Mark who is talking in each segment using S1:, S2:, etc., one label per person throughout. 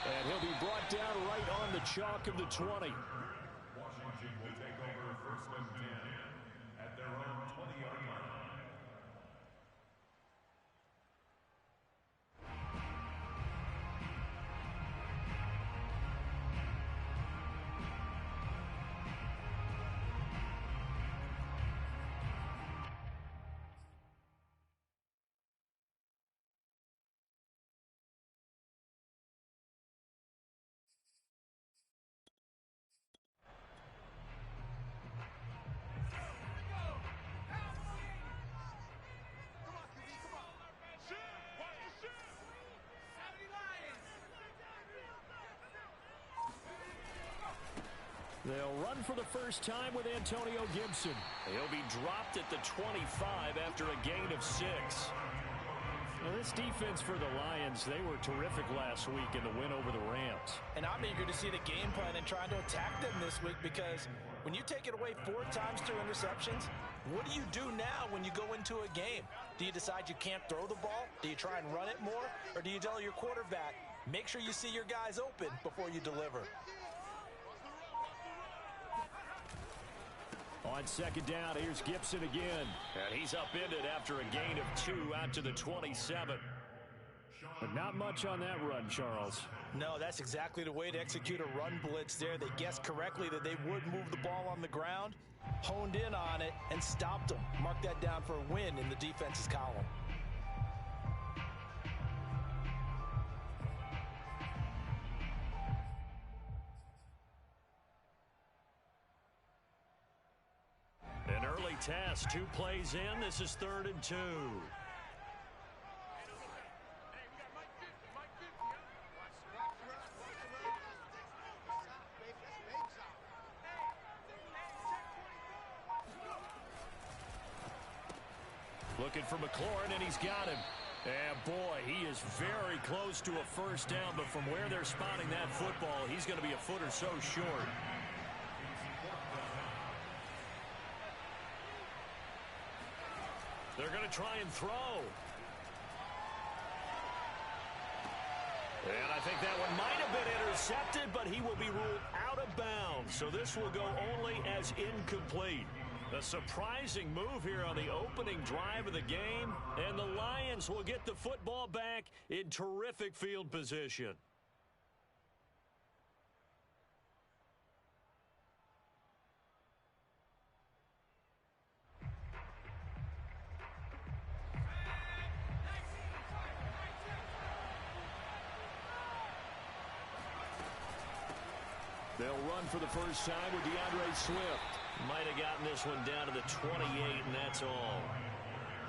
S1: And he'll be brought down right on the chalk of the 20.
S2: Washington will take over first and 10 at their own 20-yard line.
S1: They'll run for the first time with Antonio Gibson. He'll be dropped at the 25 after a gain of 6. Now, this defense for the Lions, they were terrific last week in the win over the Rams.
S3: And I'm eager to see the game plan and trying to attack them this week, because when you take it away 4 times through interceptions, what do you do now when you go into a game? Do you decide you can't throw the ball? Do you try and run it more? Or do you tell your quarterback, make sure you see your guys open before you deliver?
S1: On second down, here's Gibson again. And he's upended after a gain of 2 out to the 27. But not much on that run, Charles.
S3: No, that's exactly the way to execute a run blitz there. They guessed correctly that they would move the ball on the ground, honed in on it, and stopped them. Mark that down for a win in the defense's column.
S1: An early test, 2 plays in. This is 3rd and 2. Looking for McLaurin, and he's got him. And boy, he is very close to a first down, but from where they're spotting that football, he's going to be a foot or so short. They're going to try and throw. And I think that one might have been intercepted, but he will be ruled out of bounds. So this will go only as incomplete. A surprising move here on the opening drive of the game, and the Lions will get the football back in terrific field position. They'll run for the first time with DeAndre Swift. Might have gotten this one down to the 28, and that's all.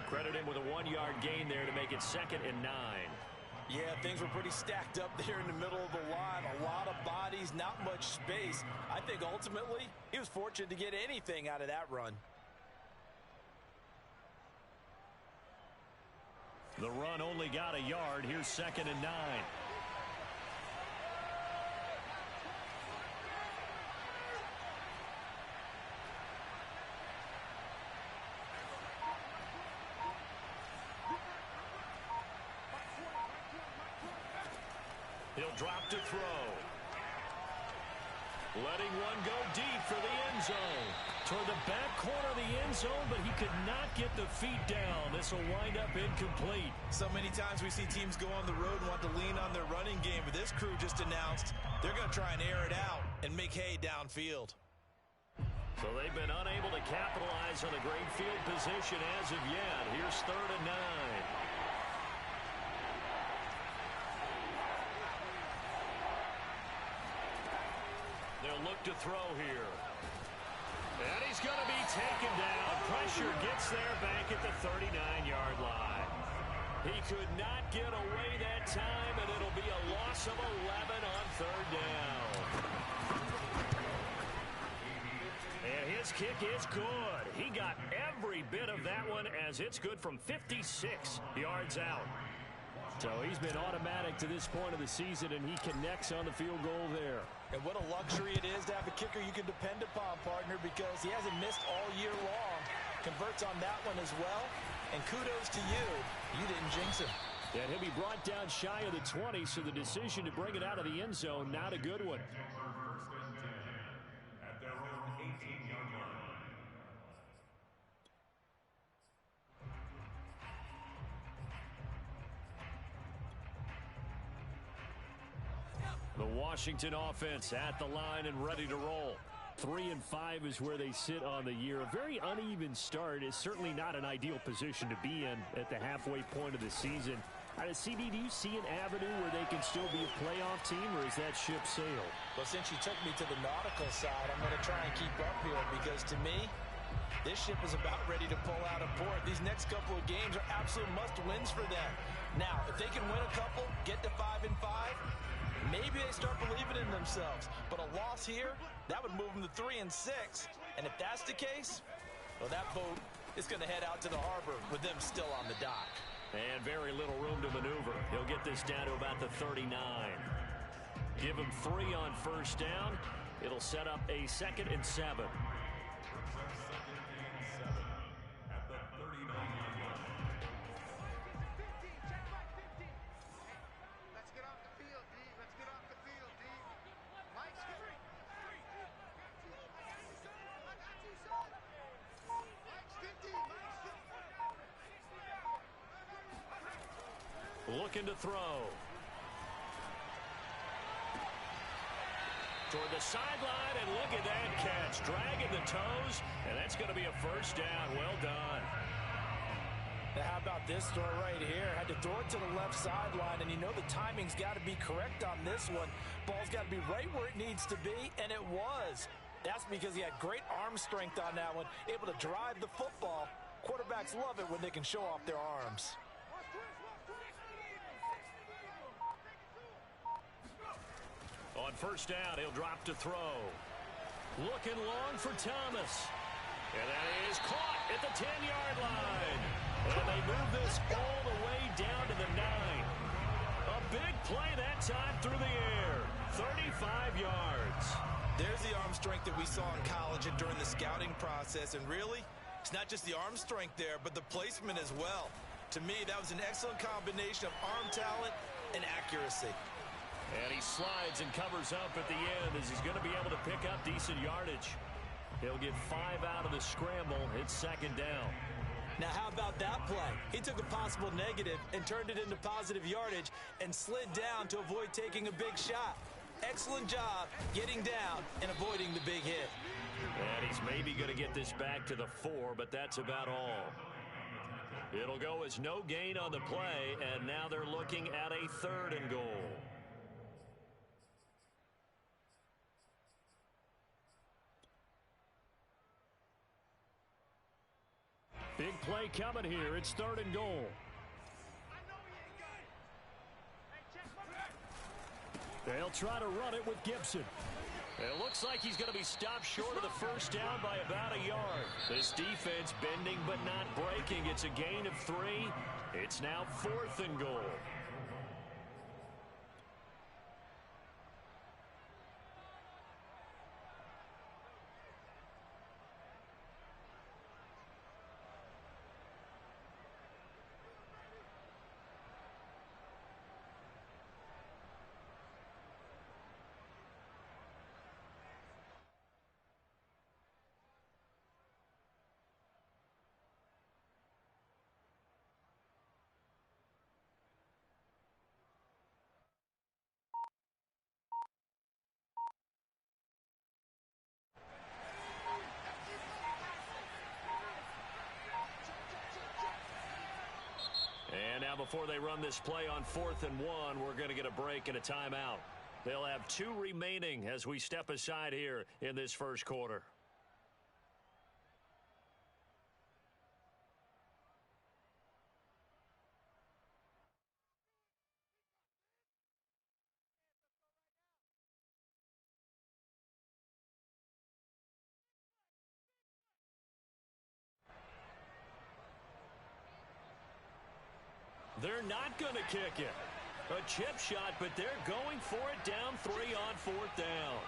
S1: Credit him with a 1-yard gain there to make it 2nd and 9.
S3: Yeah, things were pretty stacked up there in the middle of the line. A lot of bodies, not much space. I think ultimately he was fortunate to get anything out of that run.
S1: The run only got a yard. Here's 2nd and 9. He'll drop to throw. Letting one go deep for the end zone. Toward the back corner of the end zone, but he could not get the feet down. This will wind up incomplete.
S3: So many times we see teams go on the road and want to lean on their running game, but this crew just announced they're going to try and air it out and make hay downfield.
S1: So they've been unable to capitalize on a great field position as of yet. Here's 3rd and 9. They'll look to throw here. And he's going to be taken down. Pressure gets there back at the 39-yard line. He could not get away that time, and it'll be a loss of 11 on 3rd down. And his kick is good. He got every bit of that one, as it's good from 56 yards out. So he's been automatic to this point of the season, and he connects on the field goal there.
S3: And what a luxury it is to have a kicker you can depend upon, partner, because he hasn't missed all year long. Converts on that one as well. And kudos to you. You didn't jinx him.
S1: And he'll be brought down shy of the 20, so the decision to bring it out of the end zone, not a good one.
S2: First and 10 at their own 18-yard line.
S1: The Washington offense at the line and ready to roll. 3-5 is where they sit on the year. A very uneven start is certainly not an ideal position to be in at the halfway point of the season. CD, do you see an avenue where they can still be a playoff team, or is that ship sailed?
S3: Well, since you took me to the nautical side, I'm going to try and keep up here because to me, this ship is about ready to pull out of port. These next couple of games are absolute must-wins for them. Now, if they can win a couple, get to 5-5, maybe they start believing in themselves. But a loss here, that would move them to 3-6. And if that's the case, well, that boat is going to head out to the harbor with them still on the dock.
S1: And very little room to maneuver. He'll get this down to about the 39. Give him 3 on first down. It'll set up a 2nd and 7.
S2: At the 39-yard line.
S4: Let's get off the field, D. Let's get off the field, D. Mike's free.
S1: Looking to throw. Toward the sideline, and look at that catch. Dragging the toes, and that's going to be a first down. Well done.
S3: Now, how about this throw right here? Had to throw it to the left sideline, and you know the timing's got to be correct on this one. Ball's got to be right where it needs to be, and it was. That's because he had great arm strength on that one, able to drive the football. Quarterbacks love it when they can show off their arms.
S1: On first down, he'll drop to throw. Looking long for Thomas. And that is caught at the 10-yard line. And they move this all the way down to the 9. A big play that time through the air. 35 yards.
S3: There's the arm strength that we saw in college and during the scouting process. And really, it's not just the arm strength there, but the placement as well. To me, that was an excellent combination of arm talent and accuracy.
S1: And he slides and covers up at the end as he's going to be able to pick up decent yardage. He'll get 5 out of the scramble. It's 2nd down.
S3: Now, how about that play? He took a possible negative and turned it into positive yardage and slid down to avoid taking a big shot. Excellent job getting down and avoiding the big hit.
S1: And he's maybe going to get this back to the 4, but that's about all. It'll go as no gain on the play, and now they're looking at a 3rd and goal. Big play coming here. It's 3rd and goal. They'll try to run it with Gibson. It looks like he's going to be stopped short of the first down by about a yard. This defense bending but not breaking. It's a gain of 3. It's now 4th and goal. And now before they run this play on 4th and 1, we're going to get a break and a timeout. They'll have 2 remaining as we step aside here in this first quarter. They're not going to kick it. A chip shot, but they're going for it down 3 on 4th down.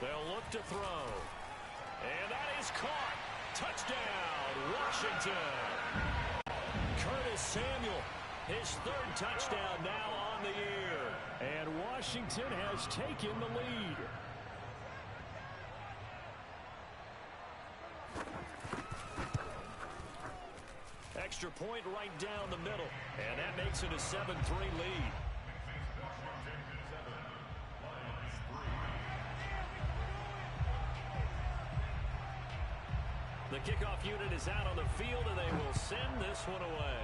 S1: They'll look to is caught. Touchdown, Washington. Curtis Samuel, his third touchdown now on the year. And Washington has taken the lead. Extra point right down the middle. And that makes it a 7-3 lead. The kickoff unit is out on the field, and they will send this one away.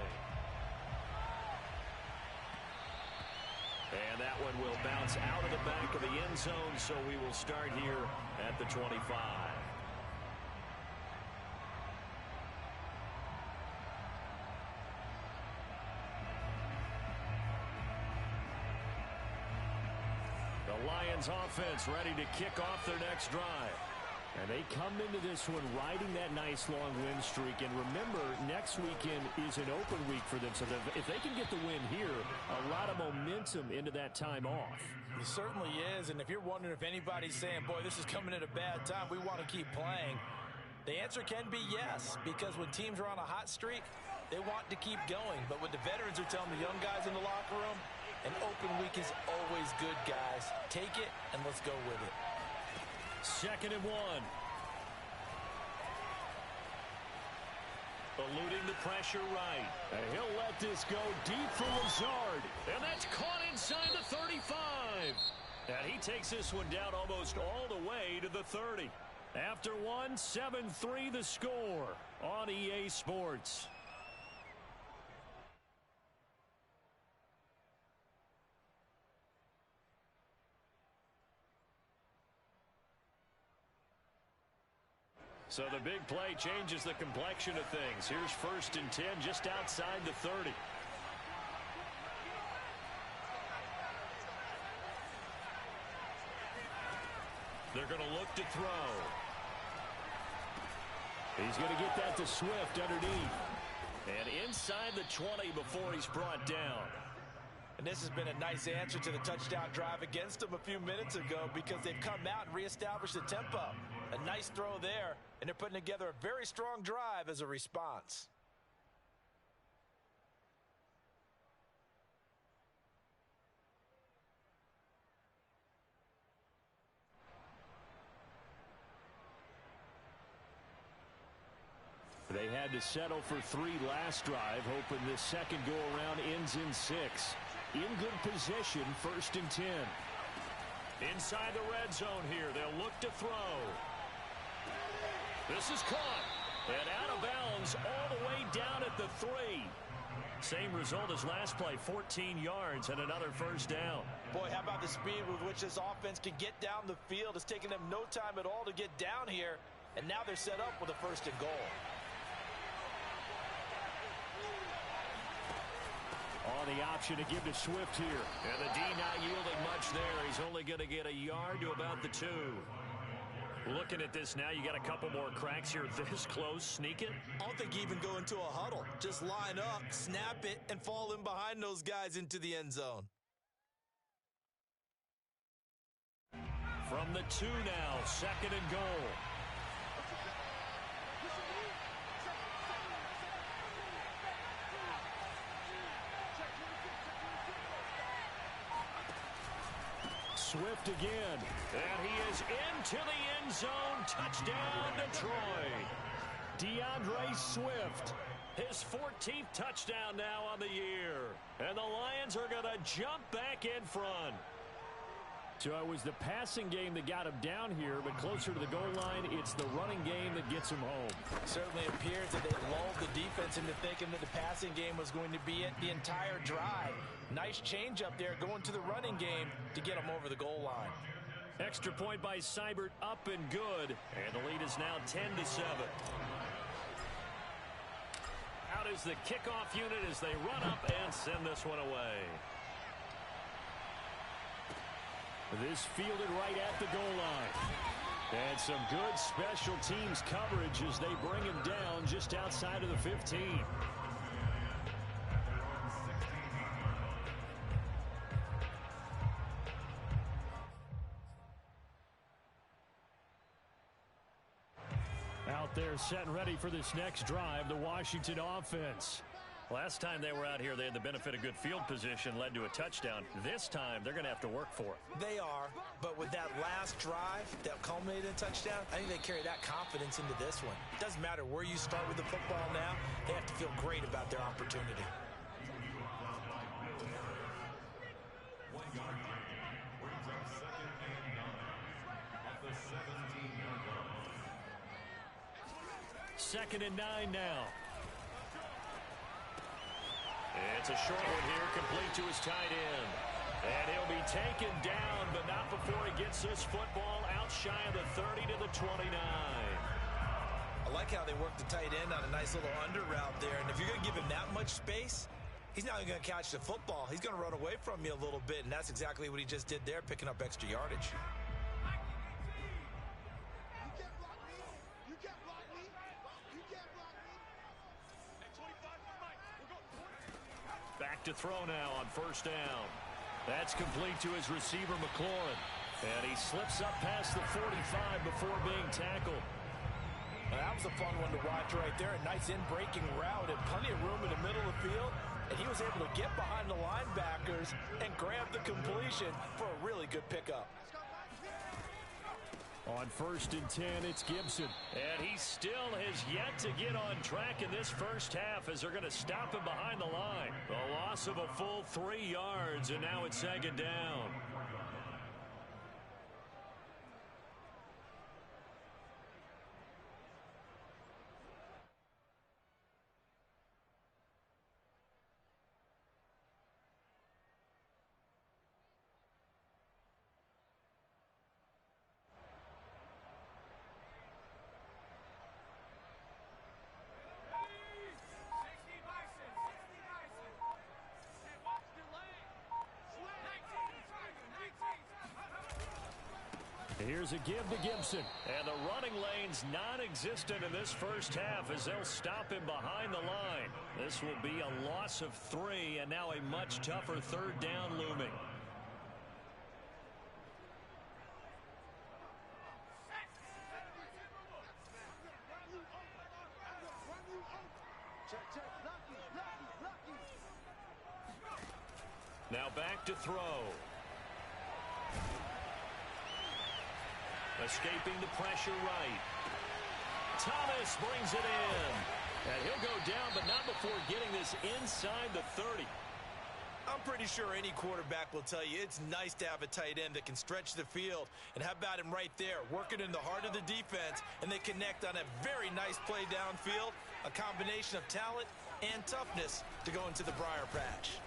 S1: And that one will bounce out of the back of the end zone, so we will start here at the 25. The Lions offense ready to kick off their next drive. And they come into this one riding that nice long win streak. And remember, next weekend is an open week for them. So if they can get the win here, a lot of momentum into that time off.
S3: It certainly is. And if you're wondering if anybody's saying, boy, this is coming at a bad time, we want to keep playing, the answer can be yes. Because when teams are on a hot streak, they want to keep going. But what the veterans are telling the young guys in the locker room, an open week is always good, guys. Take it and let's go with it.
S1: 2nd and 1. Eluding the pressure right. And he'll let this go deep for Lazard. And that's caught inside the 35. And he takes this one down almost all the way to the 30. After one, 7-3 the score on EA Sports. So the big play changes the complexion of things. Here's 1st and 10 just outside the 30. They're going to look to throw. He's going to get that to Swift underneath. And inside the 20 before he's brought down.
S3: And this has been a nice answer to the touchdown drive against them a few minutes ago because they've come out and reestablished the tempo. A nice throw there, and they're putting together a very strong drive as a response.
S1: They had to settle for 3 last drive, hoping this second go-around ends in 6. In good position, 1st and 10. Inside the red zone here, they'll look to throw. This is caught. And out of bounds all the way down at the 3. Same result as last play, 14 yards and another 1st down.
S3: Boy, how about the speed with which this offense can get down the field? It's taken them no time at all to get down here, and now they're set up with a 1st and goal.
S1: On the option to give to Swift here. And the D not yielding much there. He's only going to get a yard to about the 2. Looking at this now, you got a couple more cracks here this close. Sneak it.
S3: I don't think you even go into a huddle. Just line up, snap it, and fall in behind those guys into the end zone.
S1: From the 2 now, 2nd and goal. Swift again. And he is into the end zone. Touchdown, Detroit. DeAndre Swift. His 14th touchdown now on the year. And the Lions are going to jump back in front. So it was the passing game that got him down here, but closer to the goal line, it's the running game that gets him home.
S3: Certainly appears that they lulled the defense into thinking that the passing game was going to be it the entire drive. Nice change up there going to the running game to get him over the goal line.
S1: Extra point by Seibert, up and good. And the lead is now 10-7. Out is the kickoff unit as they run up and send this one away. This fielded right at the goal line. And some good special teams coverage as they bring him down just outside of the 15. Out there set and ready for this next drive, the Washington offense. Last time they were out here, they had the benefit of good field position, led to a touchdown. This time, they're going to have to work for it.
S3: They are, but with that last drive that culminated in a touchdown, I think they carry that confidence into this one. It doesn't matter where you start with the football now. They have to feel great about their opportunity.
S2: 1 yard gain brings up 2nd and 9 at the 17-yard line.
S1: 2nd and 9 now. It's a short one here, complete to his tight end. And he'll be taken down, but not before he gets this football out shy of the 30 to the 29.
S3: I like how they work the tight end on a nice little under route there. And if you're going to give him that much space, he's not even going to catch the football. He's going to run away from you a little bit, and that's exactly what he just did there, picking up extra yardage.
S1: Back to throw now on 1st down. That's complete to his receiver, McLaurin. And he slips up past the 45 before being tackled.
S3: Now, that was a fun one to watch right there. A nice in-breaking route and plenty of room in the middle of the field. And he was able to get behind the linebackers and grab the completion for a really good pickup.
S1: On 1st and 10, it's Gibson. And he still has yet to get on track in this first half as they're going to stop him behind the line. A loss of a full 3 yards, and now it's 2nd down. Here's a give to Gibson. And the running lane's non-existent in this first half as they'll stop him behind the line. This will be a loss of 3 and now a much tougher 3rd down looming. Now back to throw. Escaping the pressure right. Thomas brings it in. And he'll go down, but not before getting this inside the 30.
S3: I'm pretty sure any quarterback will tell you it's nice to have a tight end that can stretch the field. And how about him right there, working in the heart of the defense, and they connect on a very nice play downfield, a combination of talent and toughness to go into the briar patch.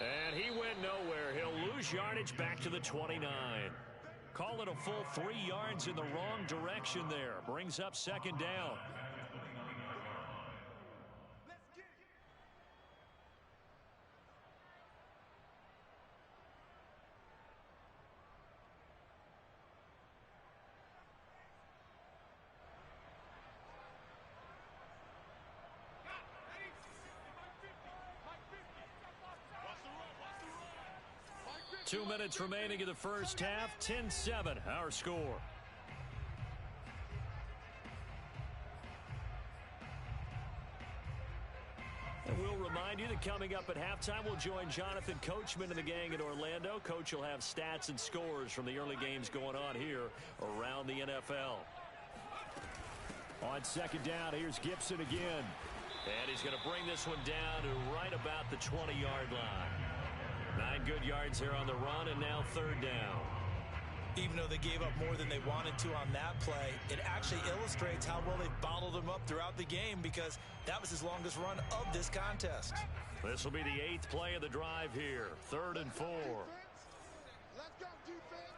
S1: And he went nowhere. He'll lose yardage back to the 29. Call it a full 3 yards in the wrong direction there. Brings up 2nd down. Two minutes remaining in the first half. 10-7, our score. And we'll remind you that coming up at halftime, we'll join Jonathan Coachman and the gang in Orlando. Coach will have stats and scores from the early games going on here around the NFL. On 2nd down, here's Gibson again. And he's going to bring this one down to right about the 20-yard line. 9 good yards here on the run, and now 3rd down.
S3: Even though they gave up more than they wanted to on that play, it actually illustrates how well they've bottled him up throughout the game because that was his longest run of this contest.
S1: This will be the 8th play of the drive here. 3rd and 4.
S4: Let's go, defense.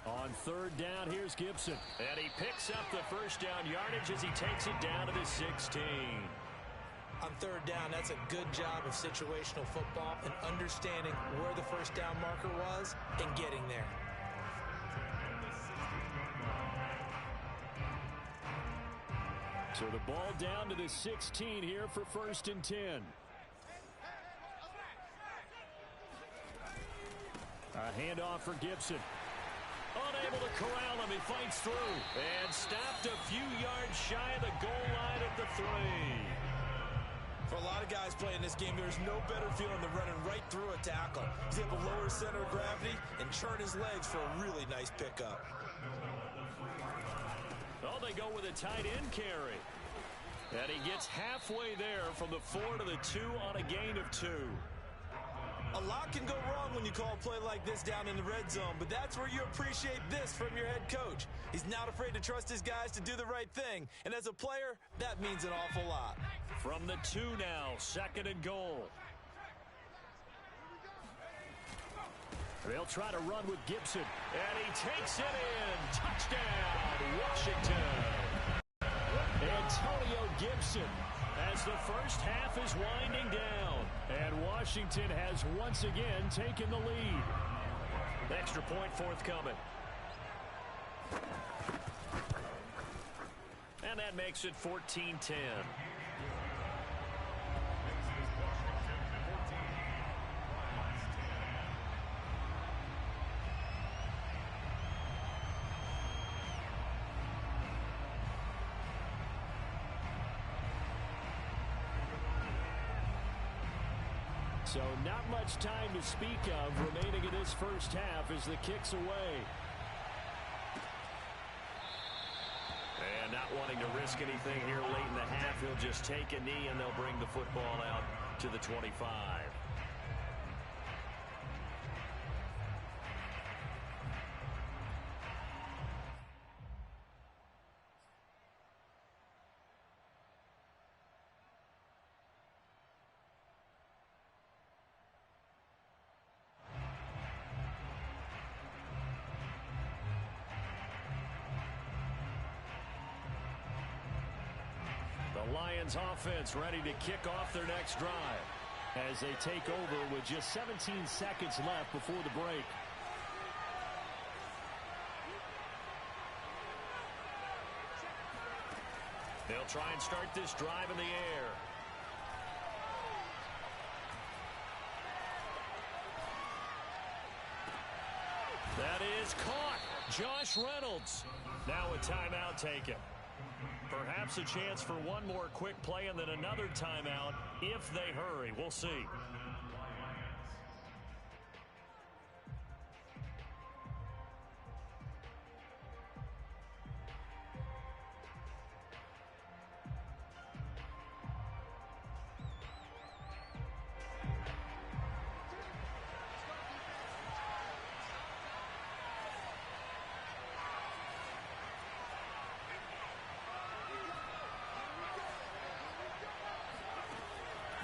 S1: On 3rd down, here's Gibson. And he picks up the first down yardage as he takes it down to the 16.
S3: On 3rd down, that's a good job of situational football and understanding where the first down marker was and getting there.
S1: So the ball down to the 16 here for 1st and 10. A handoff for Gibson. Unable to corral him. He fights through. And stopped a few yards shy of the goal line at the 3.
S3: For a lot of guys playing this game, there's no better feeling than running right through a tackle. He's able to lower his center of gravity and churn his legs for a really nice pickup.
S1: Oh, they go with a tight end carry. And he gets halfway there from the 4 to the 2 on a gain of 2.
S3: A lot can go wrong when you call a play like this down in the red zone, but that's where you appreciate this from your head coach. He's not afraid to trust his guys to do the right thing, and as a player, that means an awful lot.
S1: From the 2 now, 2nd and goal. They'll try to run with Gibson, and he takes it in. Touchdown, Washington. Antonio Gibson, as the first half is winding down, and Washington has once again taken the lead. Extra point forthcoming. And that makes it 14-10. So not much time to speak of remaining in this first half as the kick's away. And not wanting to risk anything here late in the half, he'll just take a knee and they'll bring the football out to the 25. The Lions offense ready to kick off their next drive as they take over with just 17 seconds left before the break. They'll try and start this drive in the air. That is caught. Josh Reynolds. Now a timeout taken. Perhaps a chance for one more quick play and then another timeout if they hurry. We'll see.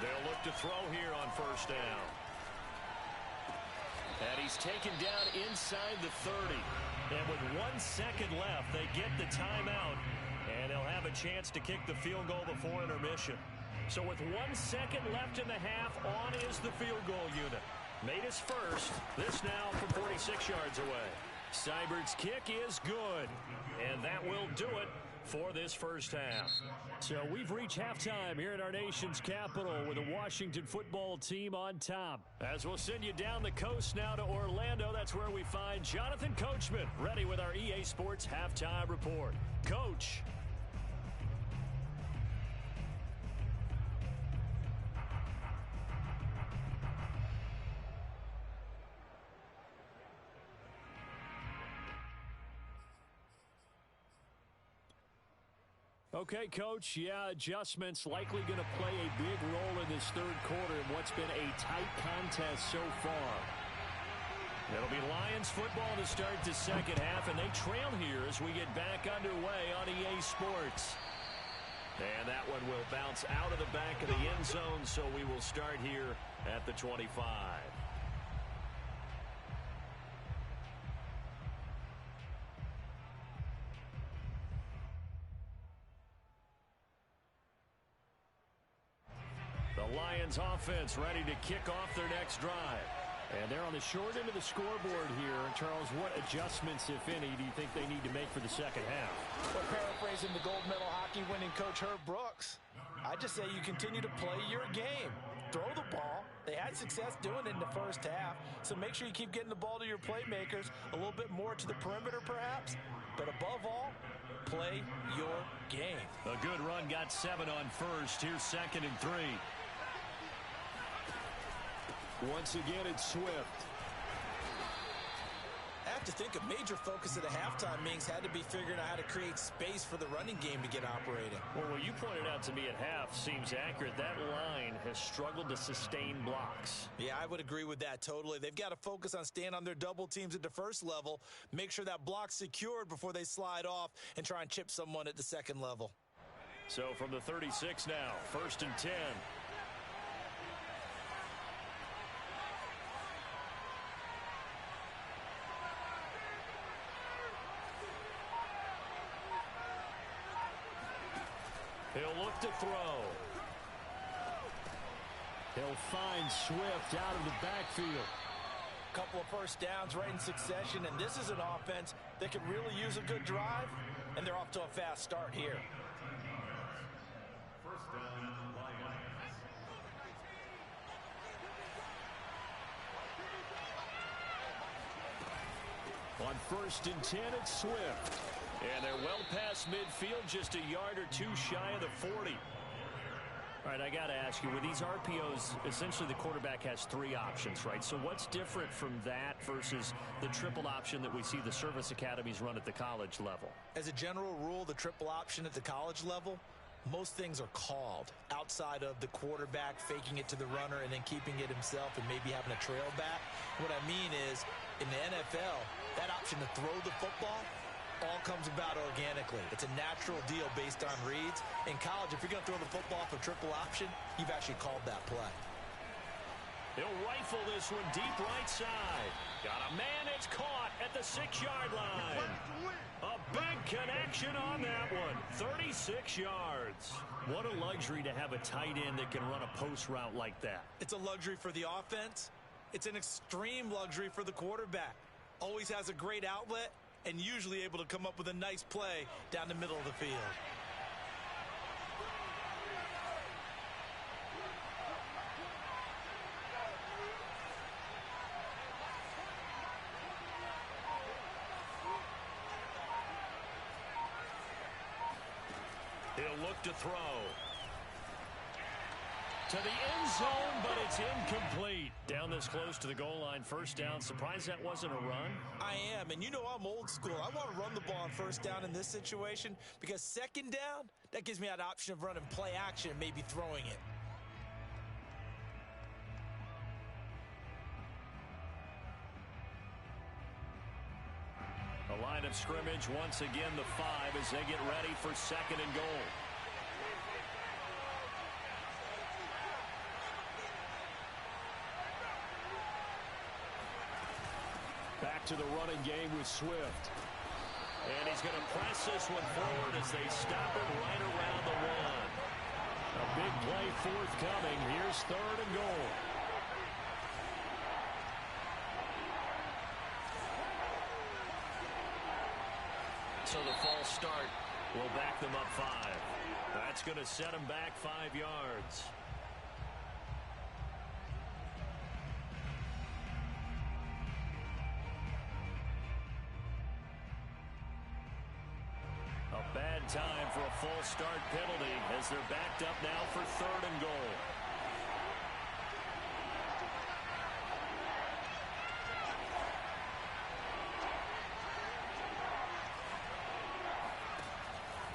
S1: They'll look to throw here on first down. And he's taken down inside the 30. And with 1 second left, they get the timeout. And they'll have a chance to kick the field goal before intermission. So with 1 second left in the half, on is the field goal unit. Made his first. This now from 46 yards away. Seibert's kick is good. And that will do it for this first half. So we've reached halftime here in our nation's capital with the Washington football team on top. As we'll send you down the coast now to Orlando, that's where we find Jonathan Coachman ready with our EA Sports halftime report. Coach. Okay, Coach, yeah, adjustments likely going to play a big role in this third quarter in what's been a tight contest so far. It'll be Lions football to start the second half, and they trail here as we get back underway on EA Sports. And that one will bounce out of the back of the end zone, so we will start here at the 25. Lions offense ready to kick off their next drive. And they're on the short end of the scoreboard here. Charles, what adjustments, if any, do you think they need to make for the second half?
S3: Well, paraphrasing the gold medal hockey winning coach Herb Brooks, I just say you continue to play your game. Throw the ball, They had success doing it in the first half, so make sure you keep getting the ball to your playmakers, a little bit more to the perimeter perhaps, but above all, play your game.
S1: A good run got 7 on first. Here's 2nd and 3. Once again, it's Swift.
S3: I have to think a major focus of the halftime meetings had to be figuring out how to create space for the running game to get operating.
S1: Well, what you pointed out to me at half seems accurate. That line has struggled to sustain blocks.
S3: Yeah, I would agree with that totally. They've got to focus on staying on their double teams at the first level, make sure that block's secured before they slide off and try and chip someone at the second level.
S1: So from the 36 now, 1st and 10. He'll look to throw. He'll find Swift out of the backfield.
S3: Couple of first downs right in succession, and this is an offense that could really use a good drive, and they're off to a fast start here.
S2: First down, Lions.
S1: On 1st and 10, it's Swift. And they're well past midfield, just a yard or two shy of the 40. All right, I got to ask you, with these RPOs, essentially the quarterback has 3 options, right? So what's different from that versus the triple option that we see the service academies run at the college level?
S3: As a general rule, the triple option at the college level, most things are called outside of the quarterback faking it to the runner and then keeping it himself and maybe having a trail back. What I mean is, in the NFL, that option to throw the football all comes about organically. It's a natural deal based on reads. In college, if you're going to throw the football off a triple option, you've actually called that play.
S1: He'll rifle this one deep right side. Got a man, it's caught at the 6-yard line. A big connection on that one. 36 yards. What a luxury to have a tight end that can run a post route like that.
S3: It's a luxury for the offense. It's an extreme luxury for the quarterback. Always has a great outlet and usually able to come up with a nice play down the middle of the field.
S1: He'll look to throw. To the end zone, but it's incomplete. Down this close to the goal line, 1st down. Surprised that wasn't a run?
S3: I am, and you know I'm old school. I want to run the ball on 1st down in this situation because 2nd down, that gives me that option of running play action and maybe throwing it.
S1: The line of scrimmage, once again, the 5 as they get ready for 2nd and goal. Back to the running game with Swift. And he's going to press this one forward as they stop it right around the 1. A big play forthcoming. Here's 3rd and goal. So the false start will back them up 5. That's going to set them back 5 yards. A bad time for a false start penalty as they're backed up now for 3rd and goal.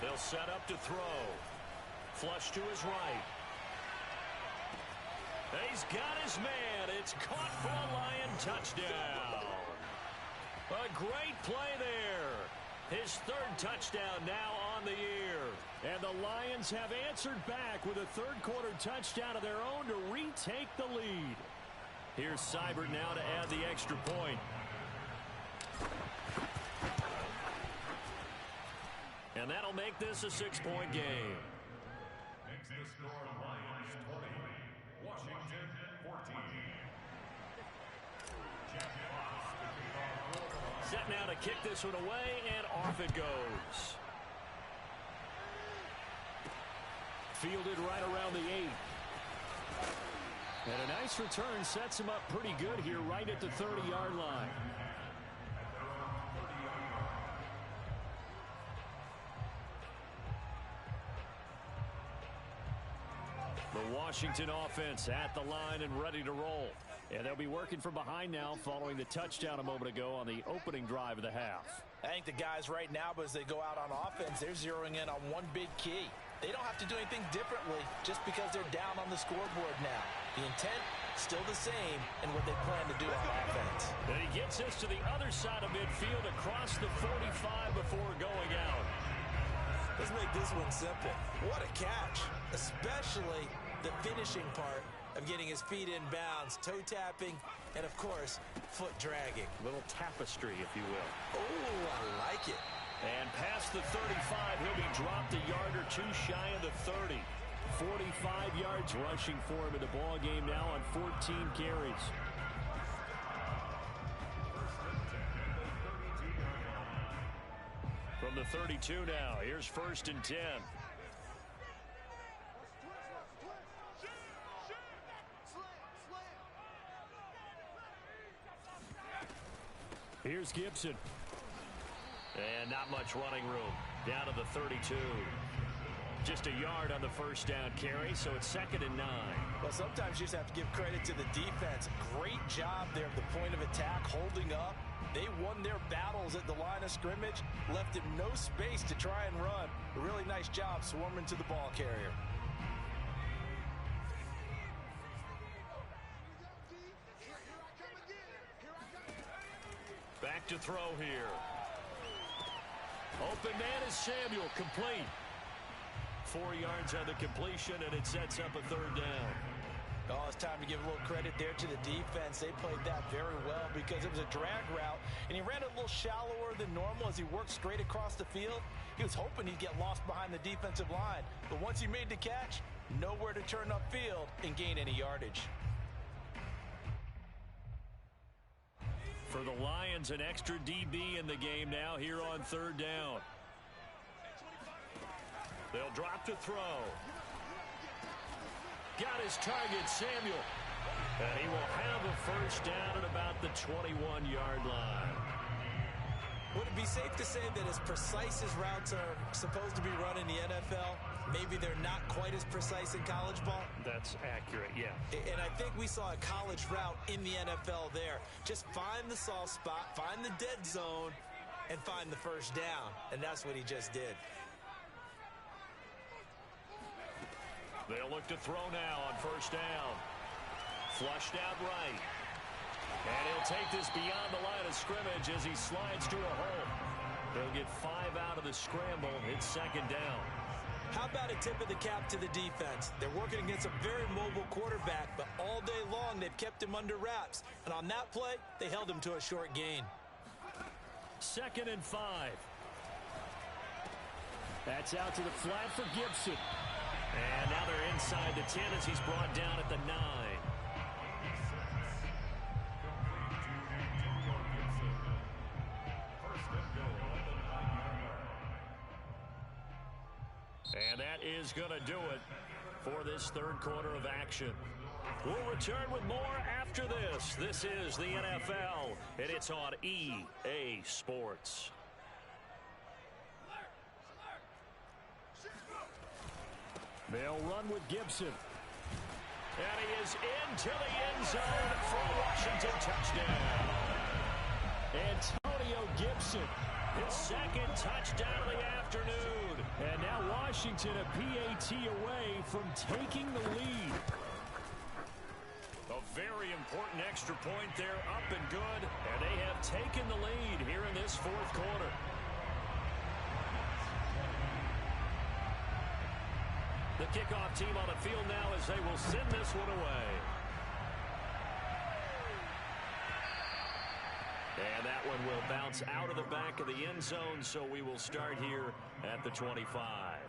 S1: They'll set up to throw. Flush to his right. He's got his man. It's caught for a Lion touchdown. A great play there. His 3rd touchdown now on the year. And the Lions have answered back with a 3rd quarter touchdown of their own to retake the lead. Here's Seibert now to add the extra point. And that'll make this a 6-point game.
S2: Makes the score Lions 20, Washington 14.
S1: Set now to kick this one away, and off it goes. Fielded right around the 8. And a nice return sets him up pretty good here right at the 30-yard line. The Washington offense at the line and ready to roll. And they'll be working from behind now following the touchdown a moment ago on the opening drive of the half.
S3: I think the guys right now, as they go out on offense, they're zeroing in on one big key. They don't have to do anything differently just because they're down on the scoreboard now. The intent, still the same in what they plan to do on offense.
S1: And he gets us to the other side of midfield across the 45 before going out.
S3: Let's make this one simple. What a catch, especially the finishing part of getting his feet in bounds, toe tapping, and of course, foot dragging.
S1: A little tapestry, if you will.
S3: Oh, I like it.
S1: And past the 35, he'll be dropped a yard or two shy of the 30. 45 yards rushing for him in the ball game now on 14 carries. From the 32 now, here's 1st and 10. Here's Gibson. And not much running room. Down to the 32. Just a yard on the first down carry, so it's 2nd and 9.
S3: Well, sometimes you just have to give credit to the defense. Great job there at the point of attack, holding up. They won their battles at the line of scrimmage, left him no space to try and run. A really nice job swarming to the ball carrier.
S1: Back to throw here. Open man is Samuel, complete. 4 yards on the completion, and it sets up a 3rd down.
S3: Oh, it's time to give a little credit there to the defense. They played that very well because it was a drag route, and he ran a little shallower than normal as he worked straight across the field. He was hoping he'd get lost behind the defensive line, but once he made the catch, nowhere to turn upfield and gain any yardage.
S1: For the Lions, an extra DB in the game now here on 3rd down. They'll drop to throw. Got his target, Samuel. And he will have a 1st down at about the 21-yard line.
S3: Would it be safe to say that as precise as routes are supposed to be run in the NFL, maybe they're not quite as precise in college ball?
S1: That's accurate, yeah.
S3: And I think we saw a college route in the NFL there. Just find the soft spot, find the dead zone, and find the 1st down. And that's what he just did.
S1: They'll look to throw now on 1st down. Flushed out right. And he'll take this beyond the line of scrimmage as he slides to a hole. They'll get 5 out of the scramble. It's 2nd down.
S3: How about a tip of the cap to the defense? They're working against a very mobile quarterback, but all day long they've kept him under wraps. And on that play, they held him to a short gain.
S1: 2nd and 5. That's out to the flat for Gibson. And now they're inside the 10 as he's brought down at the 9. And that is going to do it for this 3rd quarter of action. We'll return with more after this. This is the NFL, and it's on EA Sports. They'll run with Gibson. And he is into the end zone for a Washington touchdown. Antonio Gibson, his 2nd touchdown of the afternoon. And now Washington a PAT away from taking the lead. A very important extra point there, up and good. And they have taken the lead here in this 4th quarter. The kickoff team on the field now as they will send this one away. And that one will bounce out of the back of the end zone, so we will start here at the 25.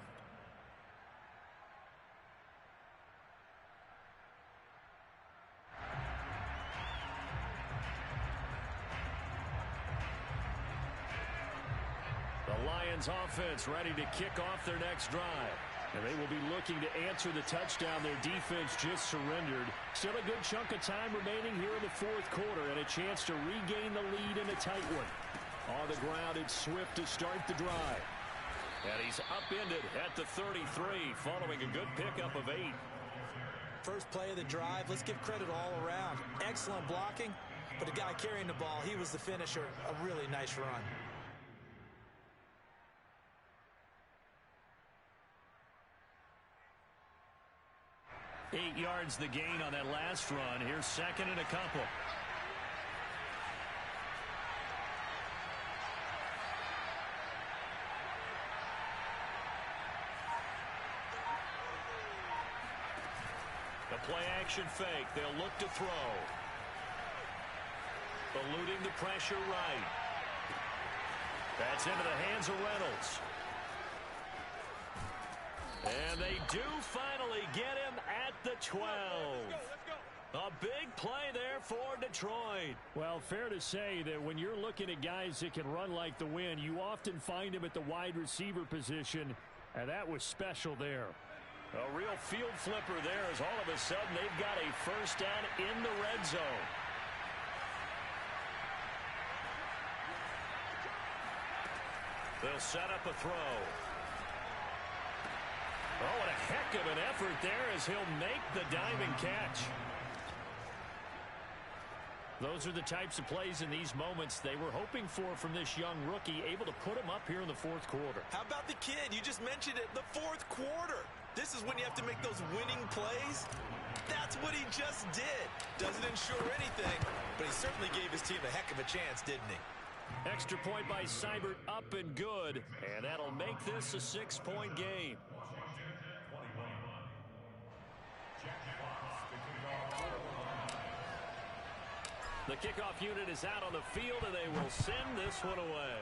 S1: The Lions offense ready to kick off their next drive. And they will be looking to answer the touchdown their defense just surrendered. Still a good chunk of time remaining here in the fourth quarter and a chance to regain the lead in a tight one. On the ground, it's Swift to start the drive. And he's upended at the 33 following a good pickup of 8.
S3: First play of the drive, let's give credit all around. Excellent blocking, but the guy carrying the ball, he was the finisher. A really nice run.
S1: Eight yards the gain on that last run. Here's second and a couple. The play action fake. They'll look to throw. Eluding the pressure right. That's into the hands of Reynolds. And they do finally get him at the 12. A big play there for Detroit. Well, fair to say that when you're looking at guys that can run like the wind, you often find him at the wide receiver position, and that was special there. A real field flipper there as all of a sudden they've got a first down in the red zone. They'll set up a throw. Oh, what a heck of an effort there as he'll make the diving catch. Those are the types of plays in these moments they were hoping for from this young rookie, able to put him up here in the fourth quarter.
S3: How about the kid? You just mentioned it, the fourth quarter. This is when you have to make those winning plays. That's what he just did. Doesn't ensure anything, but he certainly gave his team a heck of a chance, didn't he?
S1: Extra point by Seibert, up and good, and that'll make this a 6-point game. The kickoff unit is out on the field, and they will send this one away.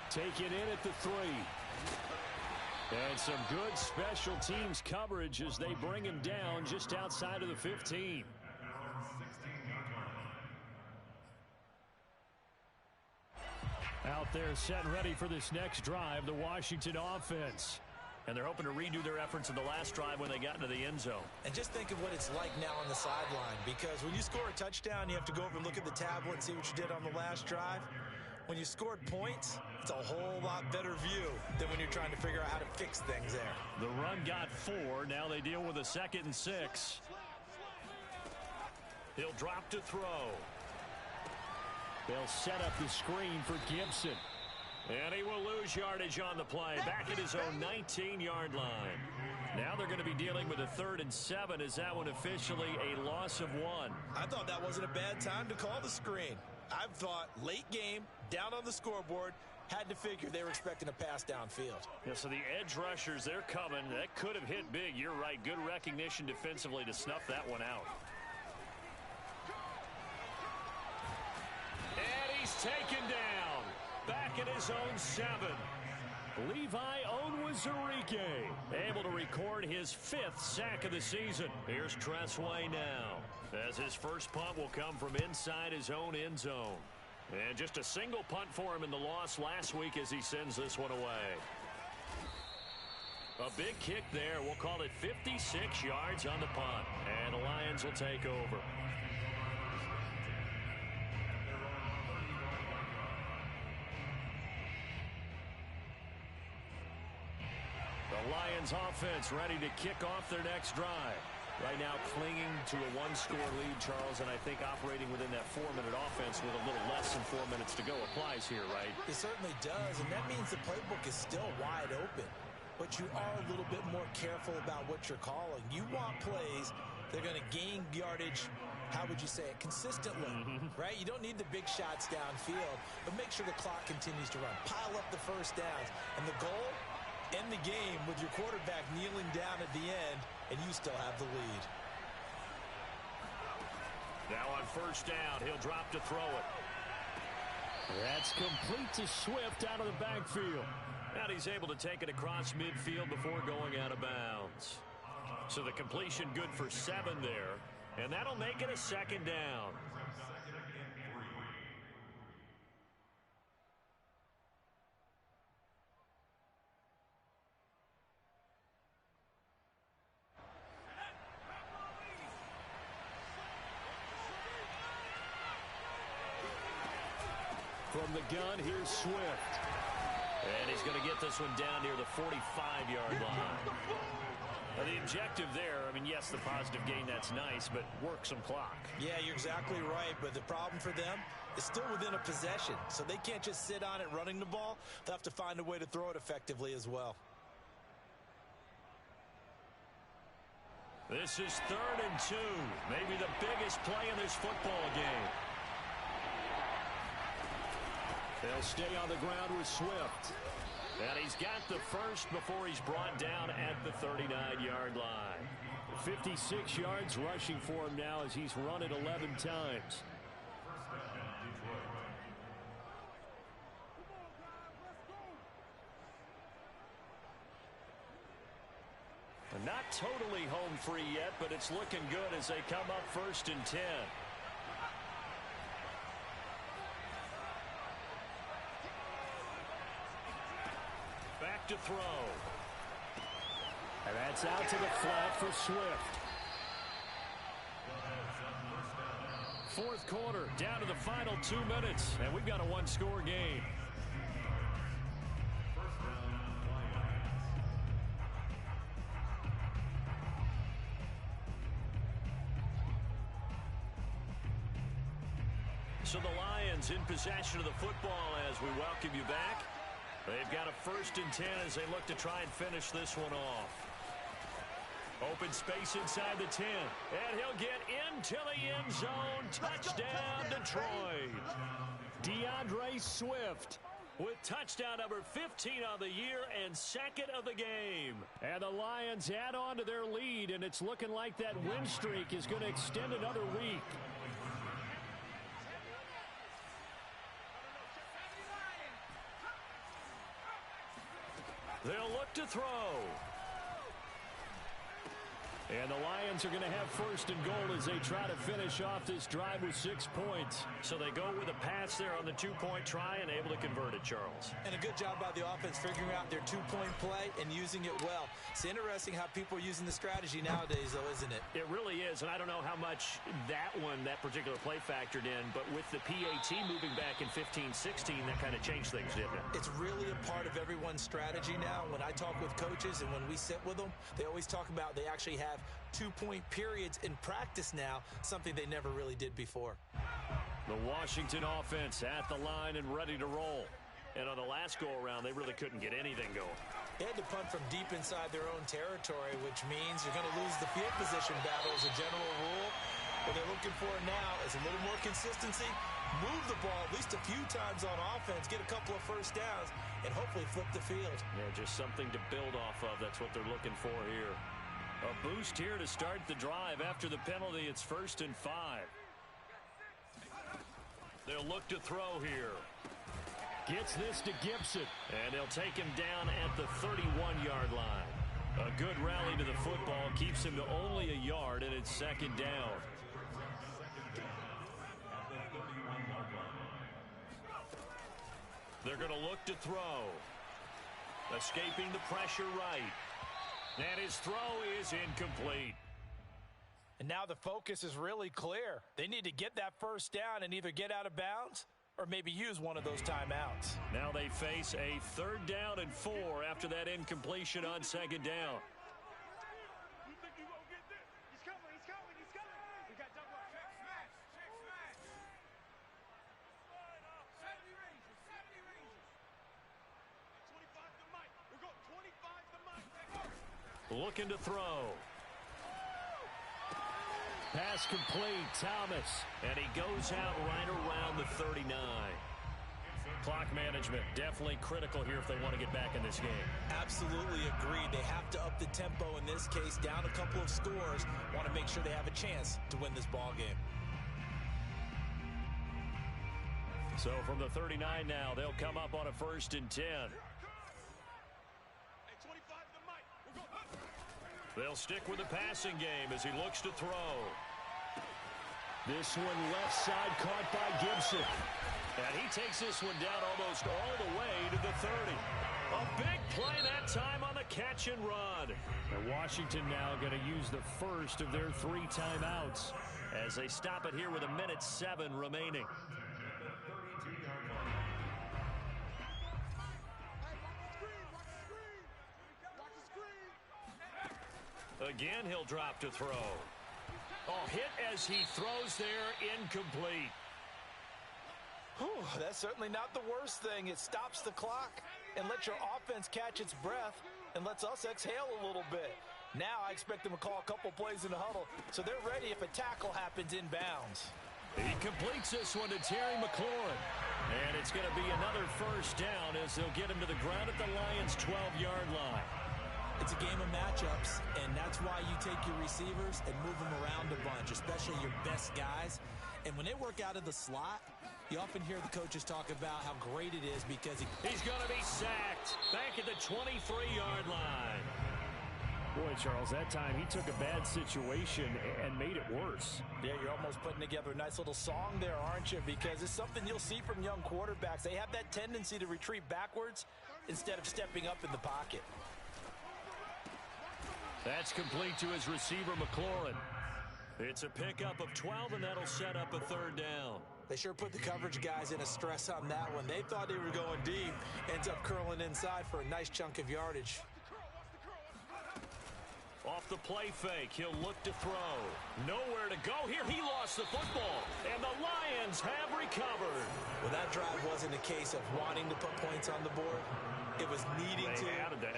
S1: Take it in at the 3. And some good special teams coverage as they bring him down just outside of the 15. Out there set and ready for this next drive, the Washington offense. And they're hoping to redo their efforts in the last drive when they got into the end zone.
S3: And just think of what it's like now on the sideline, because when you score a touchdown, you have to go over and look at the tablet and see what you did on the last drive. When you scored points, it's a whole lot better view than when you're trying to figure out how to fix things there.
S1: The run got 4. Now they deal with a 2nd and 6. He'll drop to throw. They'll set up the screen for Gibson. And he will lose yardage on the play. Back at his own 19-yard line. Now they're going to be dealing with a 3rd and 7. Is that one officially a loss of 1?
S3: I thought that wasn't a bad time to call the screen. I've thought late game, down on the scoreboard, had to figure they were expecting a pass downfield.
S1: Yeah, so the edge rushers, they're coming. That could have hit big. You're right. Good recognition defensively to snuff that one out. And he's taken down. Back at his own 7. Levi Onwuzurike able to record his 5th sack of the season. Here's Tressway now, as his first punt will come from inside his own end zone. And just a single punt for him in the loss last week as he sends this one away. A big kick there. We'll call it 56 yards on the punt. And the Lions will take over. The Lions offense ready to kick off their next drive. Right now clinging to a 1-score lead, Charles, and I think operating within that 4-minute offense with a little less than 4 minutes to go applies here, right?
S3: It certainly does, and that means the playbook is still wide open. But you are a little bit more careful about what you're calling. You want plays that are going to gain yardage, how would you say it, consistently, right? You don't need the big shots downfield, but make sure the clock continues to run. Pile up the first downs, and the goal, end the game with your quarterback kneeling down at the end, and you still have the lead.
S1: Now on first down, he'll drop to throw it. That's complete to Swift out of the backfield. And he's able to take it across midfield before going out of bounds. So the completion good for 7 there, and that'll make it a 2nd down. From the gun, here's Swift. And he's going to get this one down near the 45-yard line. Now, the objective there, I mean, yes, the positive gain, that's nice, but work some clock.
S3: Yeah, you're exactly right, but the problem for them is still within a possession, so they can't just sit on it running the ball. They'll have to find a way to throw it effectively as well.
S1: This is 3rd and 2, maybe the biggest play in this football game. They'll stay on the ground with Swift. And he's got the first before he's brought down at the 39-yard line. 56 yards rushing for him now as he's run it 11 times. Not totally home free yet, but it's looking good as they come up 1st and 10. Back to throw. And that's out to the flat for Swift. 4th quarter, down to the final 2 minutes, and we've got a one-score game. So the Lions in possession of the football as we welcome you back. They've got a 1st and 10 as they look to try and finish this one off. Open space inside the 10. And he'll get into the end zone. Touchdown, Detroit. DeAndre Swift with touchdown number 15 on the year and 2nd of the game. And the Lions add on to their lead, and it's looking like that win streak is going to extend another week. They'll look to throw. And the Lions are going to have 1st and goal as they try to finish off this drive with 6 points. So they go with a pass there on the 2-point try and able to convert it, Charles.
S3: And a good job by the offense figuring out their 2-point play and using it well. It's interesting how people are using the strategy nowadays, though, isn't it?
S1: It really is, and I don't know how much that particular play factored in, but with the PAT moving back in 15-16, that kind of changed things, didn't it?
S3: It's really a part of everyone's strategy now. When I talk with coaches and when we sit with them, they always talk about they actually have 2-point periods in practice now, something they never really did before.
S1: The Washington offense at the line and ready to roll. And on the last go-around, they really couldn't get anything going.
S3: They had to punt from deep inside their own territory, which means you're going to lose the field position battle as a general rule. What they're looking for now is a little more consistency, move the ball at least a few times on offense, get a couple of 1st downs, and hopefully flip the field. Yeah, just something to build off of. That's what they're looking for here. A boost here to start the drive. After the penalty, it's 1st and 5. They'll look to throw here. Gets this to Gibson, and they'll take him down at the 31-yard line. A good rally to the football keeps him to only a yard, and it's 2nd down. They're going to look to throw. Escaping the pressure right. And his throw is incomplete. And now the focus is really clear. They need to get that 1st down and either get out of bounds or maybe use one of those timeouts.
S1: Now they face a 3rd down and 4 after that incompletion on 2nd down.
S4: You think you gonna get this? He's coming, he's coming, he's coming. We got double up. Check smash, check smash. 70 ranges, 70 ranges. 25 to Mike. We're going 25 to Mike.
S1: Looking to throw. Pass complete, Thomas. And he goes out right around the 39. Clock management definitely critical here if they want to get back in this game.
S3: Absolutely agreed. They have to up the tempo in this case, down a couple of scores. Want to make sure they have a chance to win this ball game.
S1: So from the 39 now, they'll come up on a 1st and 10. They'll stick with the passing game as he looks to throw. This one left side caught by Gibson. And he takes this one down almost all the way to the 30. A big play that time on the catch and run. And Washington now going to use the first of their 3 timeouts as they stop it here with 1:07 remaining. Again, he'll drop to throw. Oh, hit as he throws there, incomplete.
S3: Whew, that's certainly not the worst thing. It stops the clock and lets your offense catch its breath and lets us exhale a little bit. Now I expect them to call a couple plays in the huddle so they're ready if a tackle happens inbounds.
S1: He completes this one to Terry McLaurin. And it's going to be another first down as they'll get him to the ground at the Lions' 12-yard line.
S3: It's a game of matchups, and that's why you take your receivers and move them around a bunch, especially your best guys. And when they work out of the slot, you often hear the coaches talk about how great it is because
S1: he's going to be sacked back at the 23-yard line.
S5: Boy, Charles, that time he took a bad situation and made it worse.
S3: Yeah, you're almost putting together a nice little song there, aren't you? Because it's something you'll see from young quarterbacks. They have that tendency to retreat backwards instead of stepping up in the pocket.
S1: That's complete to his receiver, McLaurin. It's a pickup of 12, and that'll set up a third down.
S3: They sure put the coverage guys in a stress on that one. They thought they were going deep. Ends up curling inside for a nice chunk of yardage.
S1: Off the play fake, he'll look to throw. Nowhere to go here. He lost the football, and the Lions have recovered.
S3: Well, that drive wasn't a case of wanting to put points on the board. It was needing to,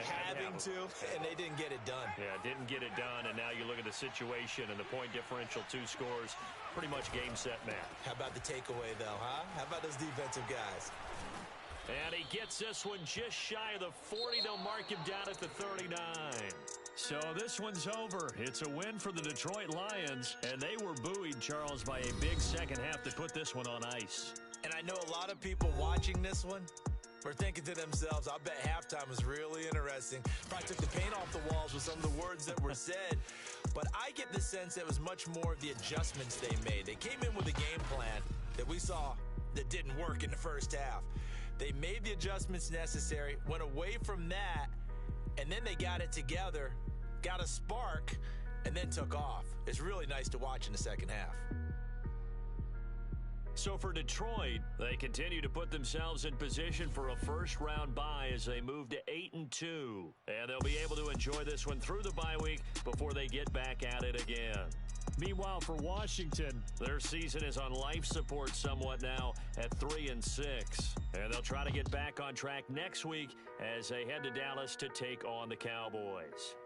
S3: having to, and they didn't get it done.
S1: Yeah, didn't get it done, and now you look at the situation and the point differential, 2 scores, pretty much game, set, match.
S3: How about the takeaway, though, huh? How about those defensive guys?
S1: And he gets this one just shy of the 40. They'll mark him down at the 39. So this one's over. It's a win for the Detroit Lions, and they were buoyed, Charles, by a big second half that put this one on ice.
S3: And I know a lot of people watching this one were thinking to themselves, I bet halftime was really interesting. Probably took the paint off the walls with some of the words that were said. But I get the sense that it was much more of the adjustments they made. They came in with a game plan that we saw that didn't work in the first half. They made the adjustments necessary, went away from that, and then they got it together, got a spark, and then took off. It's really nice to watch in the second half.
S1: So for Detroit, they continue to put themselves in position for a first-round bye as they move to 8-2. And they'll be able to enjoy this one through the bye week before they get back at it again.
S5: Meanwhile, for Washington,
S1: their season is on life support somewhat now at 3-6. And they'll try to get back on track next week as they head to Dallas to take on the Cowboys.